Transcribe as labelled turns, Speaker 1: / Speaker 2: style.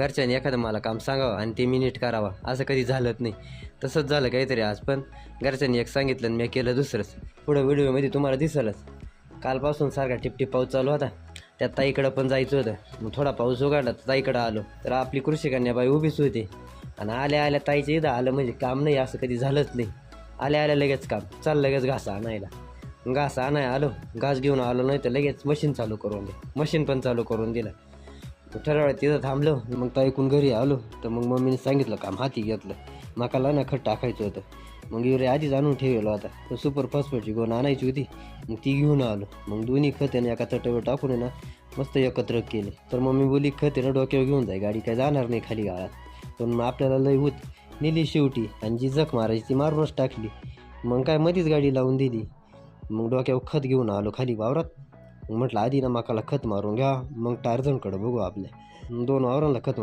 Speaker 1: घरच्यांनी एखादं मला काम सांगावं आणि ते मी नीट करावं, असं कधी झालंच नाही. तसंच झालं काहीतरी आज पण. घरच्यांनी एक सांगितलं आणि मी केलं दुसरंच. पुढं व्हिडिओमध्ये तुम्हाला दिसेलच. कालपासून सारखा टिपटिप पाऊस चालू होता. त्यात ताईकडं पण जायचं होतं. मग थोडा पाऊस उघडला तर ताईकडं आलो तर आपली कृषी कन्याबाई उभीच होती. आणि आल्या आल्या ताईच्या इथं आलं म्हणजे काम नाही असं कधी झालंच नाही. आल्या आल्या लगेच काम, चाल लगेच घासा आणायला. घास आणाय आलो, घास घेऊन आलो, नाही तर लगेच मशीन चालू करून दे. मशीन पण चालू करून दिलं. थोड्या वेळात तिथं थांबलो. मग ताईकून घरी आलो तर मग मम्मीने सांगितलं काम हाती घेतलं. मकाला ना खत टाकायचं होतं. मग युरिया आधीच आणून ठेवलेला होता. तर सुपर फॉस्फेटची गोण आणायची होती. मग ती घेऊन आलो. मग दोन्ही खत आहे ना एका चटईवर टाकून आहे ना मस्त एकत्र केले. तर मम्मी बोलली खत आहे ना डोक्यावर घेऊन जाय, गाडी काय जाणार नाही खाली गाळात. पण मग आपल्याला लई होत नेली शेवटी आणि जी जख मारायची ती मारूनच टाकली. मग काय मध्येच गाडी लावून दिली. मग डोक्यावर खत घेऊन आलो खाली वावरात. मग म्हटलं आधी ना मकाला खत मारून घ्या, मग टारझनकडं बघू आपल्या. 2 वावरांना खत